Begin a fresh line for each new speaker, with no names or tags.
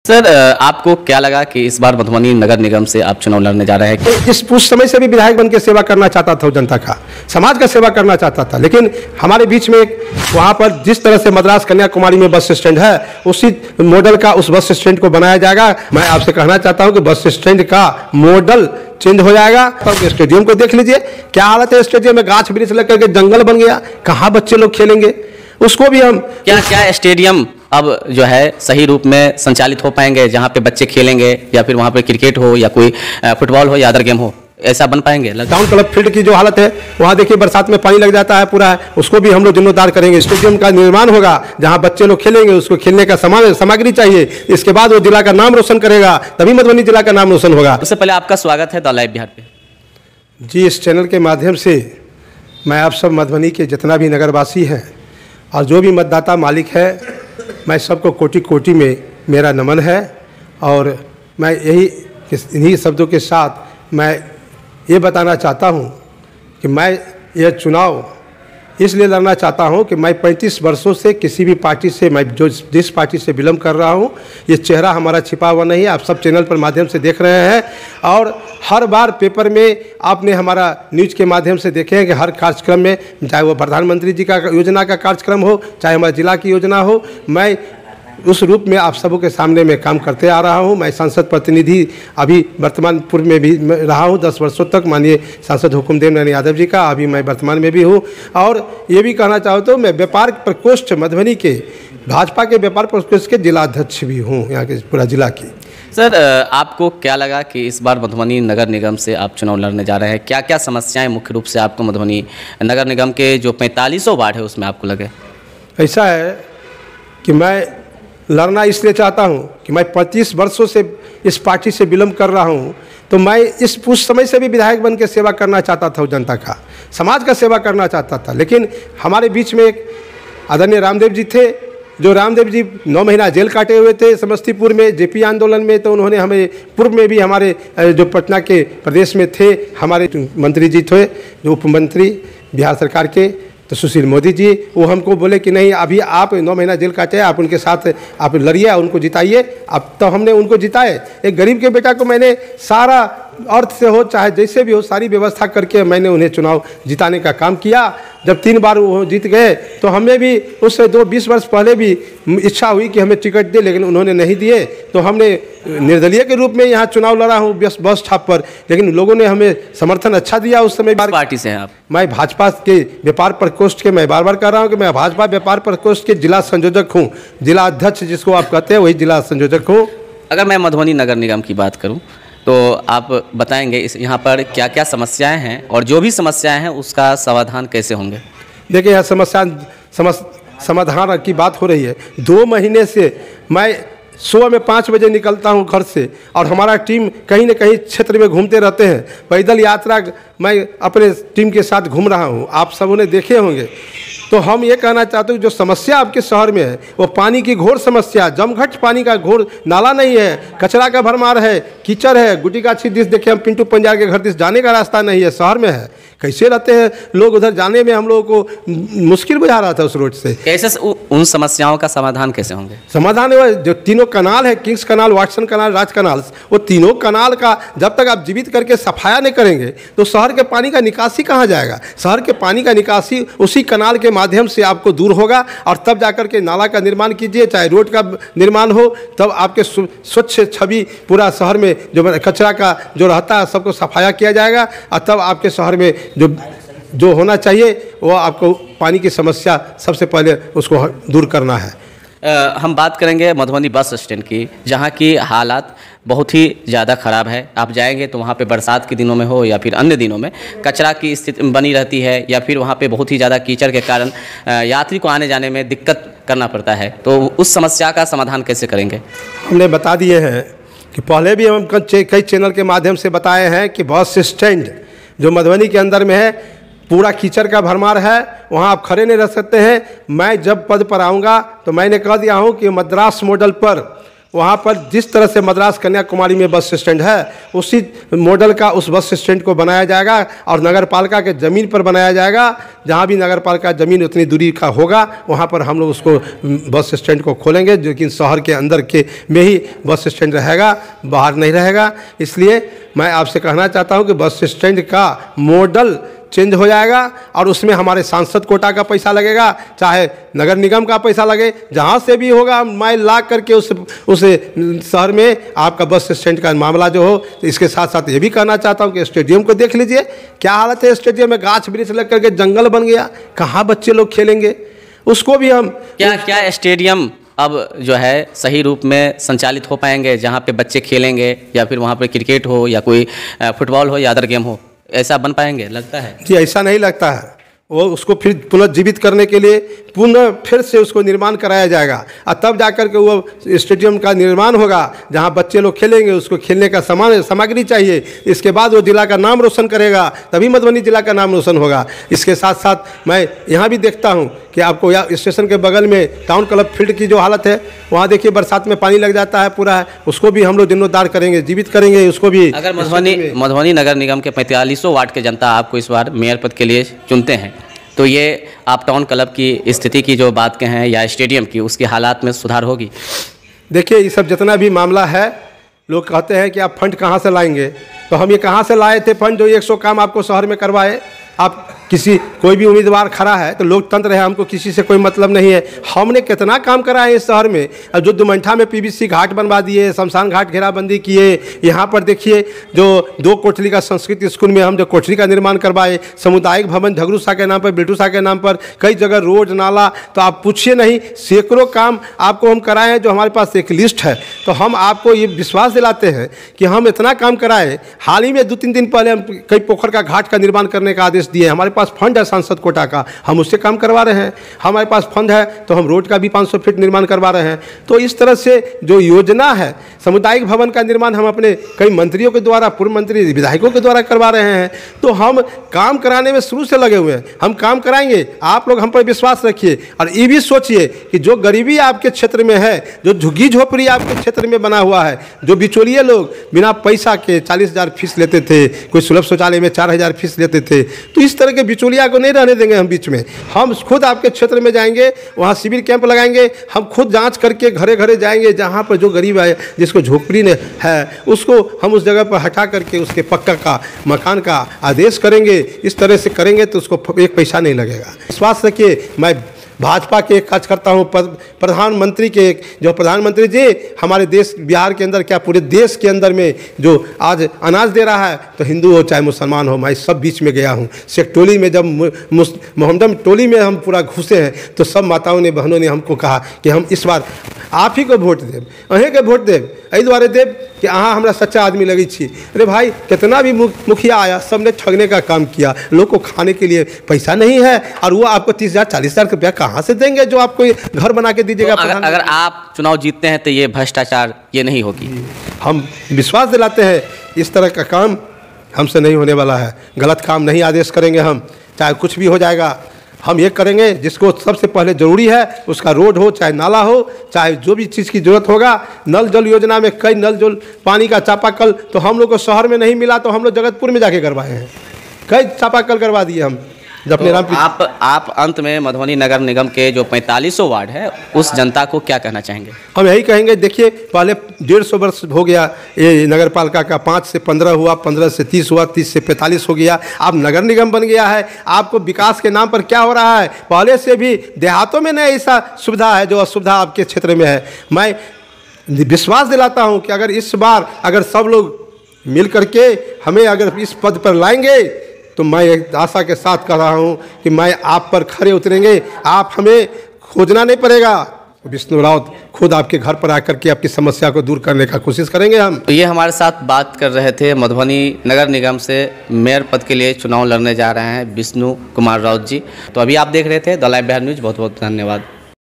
Sir, आपको क्या लगा कि इस बार मधुबनी नगर निगम से आप चुनाव लड़ने जा रहे हैं?
उस समय से भी विधायक बन के सेवा करना चाहता था, जनता का, समाज का सेवा करना चाहता था। लेकिन हमारे बीच में वहाँ पर जिस तरह से मद्रास कन्याकुमारी में बस स्टैंड है, उसी मॉडल का उस बस स्टैंड को बनाया जाएगा। मैं आपसे कहना चाहता हूँ कि बस स्टैंड का मॉडल चेंज हो जाएगा। स्टेडियम को देख लीजिए, क्या हालत है स्टेडियम में, गाछ वृक्ष लग करके जंगल बन गया, कहाँ बच्चे लोग खेलेंगे, उसको भी हम
क्या स्टेडियम अब जो है सही रूप में संचालित हो पाएंगे, जहाँ पे बच्चे खेलेंगे, या फिर वहाँ पे क्रिकेट हो या कोई फुटबॉल हो या अदर गेम हो, ऐसा बन पाएंगे?
टाउन क्लब फील्ड की जो हालत है, वहाँ देखिए बरसात में पानी लग जाता है पूरा, उसको भी हम लोग जिम्मेदार करेंगे। स्टेडियम का निर्माण होगा जहाँ बच्चे लोग खेलेंगे, उसको खेलने का सामग्री चाहिए, इसके बाद वो जिला का नाम रोशन करेगा, तभी मधुबनी जिला का नाम रोशन होगा।
सबसे पहले आपका स्वागत है द लाइव बिहार पे।
जी, इस चैनल के माध्यम से मैं आप सब मधुबनी के जितना भी नगरवासी हैं और जो भी मतदाता मालिक है, मैं सबको कोटि कोटि में मेरा नमन है। और मैं इन्हीं शब्दों के साथ मैं ये बताना चाहता हूँ कि मैं यह चुनाव इसलिए लड़ना चाहता हूँ कि मैं 35 वर्षों से किसी भी पार्टी से, मैं जिस पार्टी से बिलोंग कर रहा हूँ, ये चेहरा हमारा छिपा हुआ नहीं है। आप सब चैनल पर माध्यम से देख रहे हैं और हर बार पेपर में आपने हमारा न्यूज़ के माध्यम से देखे हैं कि हर कार्यक्रम में, चाहे वो प्रधानमंत्री जी का योजना का कार्यक्रम हो, चाहे हमारे जिला की योजना हो, मैं उस रूप में आप सबों के सामने में काम करते आ रहा हूं। मैं सांसद प्रतिनिधि अभी वर्तमान पूर्व में भी रहा हूं 10 वर्षों तक, माननीय सांसद हुकुमदेव नारायण यादव जी का, अभी मैं वर्तमान में भी हूं। और ये भी कहना चाहता हूं, मैं व्यापार प्रकोष्ठ मधुबनी के, भाजपा के व्यापार प्रकोष्ठ के जिलाध्यक्ष भी हूँ यहाँ के पूरा जिला की।
सर, आपको क्या लगा कि इस बार मधुबनी नगर निगम से आप चुनाव लड़ने जा रहे हैं? क्या क्या समस्याएँ मुख्य रूप से आपको मधुबनी नगर निगम के जो 45 वार्ड है उसमें आपको लगे?
ऐसा है कि मैं लड़ना इसलिए चाहता हूं कि मैं 35 वर्षों से इस पार्टी से बिलोंग कर रहा हूं, तो मैं उस समय से भी विधायक बन के सेवा करना चाहता था, जनता का, समाज का सेवा करना चाहता था। लेकिन हमारे बीच में एक आदरणीय रामदेव जी थे, जो रामदेव जी 9 महीना जेल काटे हुए थे समस्तीपुर में जेपी आंदोलन में। तो उन्होंने हमें पूर्व में भी हमारे जो पटना के प्रदेश में थे, हमारे मंत्री जी थे, जो उप मंत्री बिहार सरकार के, तो सुशील मोदी जी, वो हमको बोले कि नहीं, अभी आप 9 महीना जेल काटे, आप उनके साथ आप लड़िए, उनको जिताइए। अब तो हमने उनको जिताए। एक गरीब के बेटा को मैंने सारा अर्थ से हो, चाहे जैसे भी हो, सारी व्यवस्था करके मैंने उन्हें चुनाव जिताने का काम किया। जब 3 बार वो जीत गए, तो हमें भी उससे 20 वर्ष पहले भी इच्छा हुई कि हमें टिकट दे, लेकिन उन्होंने नहीं दिए। तो हमने निर्दलीय के रूप में यहाँ चुनाव लड़ा हूँ बस ठाप पर, लेकिन लोगों ने हमें समर्थन अच्छा दिया उस समय।
पार्टी से हैं आप?
मैं भाजपा के व्यापार प्रकोष्ठ के, मैं बार बार कह रहा हूँ कि मैं भाजपा व्यापार प्रकोष्ठ के जिला संयोजक हूँ, जिला अध्यक्ष जिसको आप कहते हैं, वही जिला संयोजक हूँ।
अगर मैं मधुबनी नगर निगम की बात करूँ तो आप बताएंगे इस यहाँ पर क्या क्या समस्याएं हैं, और जो भी समस्याएं हैं उसका समाधान कैसे होंगे?
देखिए, यहाँ समाधान की बात हो रही है। 2 महीने से मैं सुबह में 5 बजे निकलता हूँ घर से, और हमारा टीम कहीं न कहीं क्षेत्र में घूमते रहते हैं। पैदल यात्रा मैं अपने टीम के साथ घूम रहा हूँ, आप सबों ने देखे होंगे। तो हम ये कहना चाहते हैं, जो समस्या आपके शहर में है वो पानी की घोर समस्या, जमघट पानी का घोर, नाला नहीं है, कचरा का भरमार है, कीचड़ है, गुटी गाछी दिस देखिए, हम पिंटू पंजाब के घर दिस जाने का रास्ता नहीं है, शहर में है। कैसे रहते हैं लोग, उधर जाने में हम लोगों को मुश्किल बुझा रहा था उस रोड से।
कैसे उन समस्याओं का समाधान कैसे होंगे?
समाधान है, जो तीनों कनाल है, किंग्स कनाल, वाटसन कनाल, राज कनाल, वो तीनों कनाल का जब तक आप जीवित करके सफाया नहीं करेंगे तो शहर के पानी का निकासी कहाँ जाएगा? शहर के पानी का निकासी उसी कनाल के माध्यम से आपको दूर होगा, और तब जाकर के नाला का निर्माण कीजिए, चाहे रोड का निर्माण हो, तब आपके स्वच्छ छवि पूरा शहर में जो कचरा का जो रहता है सबको सफाया किया जाएगा, और तब आपके शहर में जो होना चाहिए वो आपको पानी की समस्या सबसे पहले उसको दूर करना है।
हम बात करेंगे मधुबनी बस स्टैंड की, जहाँ की हालात बहुत ही ज़्यादा ख़राब है। आप जाएंगे तो वहाँ पे बरसात के दिनों में हो या फिर अन्य दिनों में कचरा की स्थिति बनी रहती है, या फिर वहाँ पे बहुत ही ज़्यादा कीचड़ के कारण यात्री को आने जाने में दिक्कत करना पड़ता है। तो उस समस्या का समाधान कैसे करेंगे? हमने
बता दिए हैं कि पहले भी हम कई चैनल के माध्यम से बताए हैं कि बस स्टैंड जो मधुबनी के अंदर में है, पूरा कीचड़ का भरमार है, वहाँ आप खड़े नहीं रह सकते हैं। मैं जब पद पर आऊँगा तो मैंने कह दिया हूँ कि मद्रास मॉडल पर वहाँ पर जिस तरह से मद्रास कन्याकुमारी में बस स्टैंड है उसी मॉडल का उस बस स्टैंड को बनाया जाएगा और नगर पालिका के ज़मीन पर बनाया जाएगा। जहाँ भी नगर पालिका ज़मीन उतनी दूरी का होगा वहाँ पर हम लोग उसको बस स्टैंड को खोलेंगे, लेकिन शहर के अंदर के में ही बस स्टैंड रहेगा, बाहर नहीं रहेगा। इसलिए मैं आपसे कहना चाहता हूँ कि बस स्टैंड का मॉडल चेंज हो जाएगा और उसमें हमारे सांसद कोटा का पैसा लगेगा, चाहे नगर निगम का पैसा लगे, जहाँ से भी होगा मैं ला करके उस शहर में आपका बस स्टैंड का मामला जो हो। तो इसके साथ साथ ये भी कहना चाहता हूँ कि स्टेडियम को देख लीजिए, क्या हालत है स्टेडियम में, गाछ वृक्ष लग करके जंगल बन गया, कहाँ बच्चे लोग खेलेंगे, उसको भी हम
क्या स्टेडियम अब जो है सही रूप में संचालित हो पाएंगे, जहाँ पे बच्चे खेलेंगे या फिर वहाँ पे क्रिकेट हो या कोई फुटबॉल हो या अदर गेम हो, ऐसा बन पाएंगे लगता है?
जी ऐसा नहीं लगता है। वो उसको फिर पुनर्जीवित करने के लिए पुनः फिर से उसको निर्माण कराया जाएगा और तब जाकर के वो स्टेडियम का निर्माण होगा जहां बच्चे लोग खेलेंगे, उसको खेलने का सामग्री चाहिए। इसके बाद वो जिला का नाम रोशन करेगा, तभी मधुबनी जिला का नाम रोशन होगा। इसके साथ साथ मैं यहाँ भी देखता हूँ कि आपको यहाँ स्टेशन के बगल में टाउन क्लब फील्ड की जो हालत है, वहाँ देखिए बरसात में पानी लग जाता है पूरा, उसको भी हम लोग जीर्णोद्धार करेंगे, जीवित करेंगे उसको भी।
अगर मधुबनी नगर निगम के 45 वार्ड के जनता आपको इस बार मेयर पद के लिए चुनते हैं तो ये आप टाउन क्लब की स्थिति की जो बात कहें या स्टेडियम की, उसके हालात में सुधार होगी?
देखिए ये सब जितना भी मामला है, लोग कहते हैं कि आप फंड कहाँ से लाएंगे, तो हम ये कहाँ से लाए थे फंड जो 100 काम आपको शहर में करवाए। आप कोई भी उम्मीदवार खड़ा है तो लोकतंत्र है, हमको किसी से कोई मतलब नहीं है। हमने कितना काम करा है इस शहर में, जो दुमंठा में पीवीसी घाट बनवा दिए, शमशान घाट घेराबंदी किए, यहाँ पर देखिए जो 2 कोठरी का संस्कृत स्कूल में हम जो कोठरी का निर्माण करवाए, सामुदायिक भवन झगरू शाह के नाम पर, बिल्टू शाह के नाम पर, कई जगह रोड नाला, तो आप पूछिए नहीं, सैकड़ों काम आपको हम कराए हैं जो हमारे पास एक लिस्ट है। तो हम आपको ये विश्वास दिलाते हैं कि हम इतना काम कराए। हाल ही में 2-3 दिन पहले हम कई पोखर का घाट का निर्माण करने का आदेश दिए। हमारे पास फंड है सांसद कोटा का, हम उससे काम करवा रहे हैं। हमारे पास फंड है तो हम रोड का भी 500 फीट निर्माण करवा रहे हैं। तो इस तरह से जो योजना है, सामुदायिक भवन का निर्माण हम अपने कई मंत्रियों के द्वारा, पूर्व मंत्री विधायकों के द्वारा करवा रहे हैं। तो हम काम कराने में शुरू से लगे हुए हैं, हम काम कराएंगे। आप लोग हम पर विश्वास रखिए और ये भी सोचिए कि जो गरीबी आपके क्षेत्र में है, जो झुग्गी झोपड़ी आपके क्षेत्र में बना हुआ है, जो बिचौलिए लोग बिना पैसा के 40,000 फीस लेते थे, कोई सुलभ शौचालय में 4,000 फीस लेते थे, तो इस तरह के बिचौलिया को नहीं रहने देंगे हम बीच में। हम खुद आपके क्षेत्र में जाएंगे, वहाँ शिविर कैंप लगाएंगे, हम खुद जांच करके घरे घरे जाएंगे, जहाँ पर जो गरीब है, जिसको झोपड़ी ने है, उसको हम उस जगह पर हटा करके उसके पक्का का मकान का आदेश करेंगे। इस तरह से करेंगे तो उसको एक पैसा नहीं लगेगा। विश्वास रखिए, मैं भाजपा के एक करता हूँ, प्रधानमंत्री के, जो प्रधानमंत्री जी हमारे देश बिहार के अंदर क्या पूरे देश के अंदर में जो आज अनाज दे रहा है, तो हिंदू हो चाहे मुसलमान हो, मैं सब बीच में गया हूँ। शेख टोली में जब मोहम्मदम टोली में हम पूरा घुसे हैं तो सब माताओं ने, बहनों ने हमको कहा कि हम इस बार आप ही को वोट देव, अहें के वोट देव, एहि दुआरे देव कि अहाँ हमरा सच्चा आदमी लगी छी। अरे भाई, कितना भी मुखिया आया, सबने ठगने का काम किया। लोग को खाने के लिए पैसा नहीं है और वो आपको 30,000 40,000 रुपया कहाँ से देंगे जो आपको घर बना के दीजिएगा।
तो अगर आप चुनाव जीतते हैं तो ये भ्रष्टाचार ये नहीं होगी।
हम विश्वास दिलाते हैं इस तरह का काम हमसे नहीं होने वाला है। गलत काम नहीं आदेश करेंगे हम, चाहे कुछ भी हो जाएगा। हम ये करेंगे जिसको सबसे पहले ज़रूरी है, उसका रोड हो, चाहे नाला हो, चाहे जो भी चीज़ की ज़रूरत होगा। नल जल योजना में कई नल जल पानी का चापाकल तो हम लोग को शहर में नहीं मिला, तो हम लोग जगतपुर में जाके करवाए हैं, कई चापाकल करवा दिए हम।
तो आप अंत में मधुबनी नगर निगम के जो 45 वार्ड है उस जनता को क्या कहना चाहेंगे? हम
यही कहेंगे, देखिए पहले 150 वर्ष हो गया ये नगर पालिका का, 5 से 15 हुआ, 15 से 30 हुआ, 30 से 45 हो गया, अब नगर निगम बन गया है। आपको विकास के नाम पर क्या हो रहा है, पहले से भी देहातों में नहीं ऐसा सुविधा है जो असुविधा आपके क्षेत्र में है। मैं विश्वास दिलाता हूँ कि अगर इस बार अगर सब लोग मिल करके हमें अगर इस पद पर लाएंगे तो मैं एक आशा के साथ कह रहा हूं कि मैं आप पर खरे उतरेंगे। आप हमें खोजना नहीं पड़ेगा, विष्णु राउत खुद आपके घर पर आकर के आपकी समस्या को दूर करने का कोशिश करेंगे हम।
तो ये हमारे साथ बात कर रहे थे मधुबनी नगर निगम से मेयर पद के लिए चुनाव लड़ने जा रहे हैं विष्णु कुमार राउत जी। तो अभी आप देख रहे थे द लाइव बिहार न्यूज़। बहुत बहुत धन्यवाद।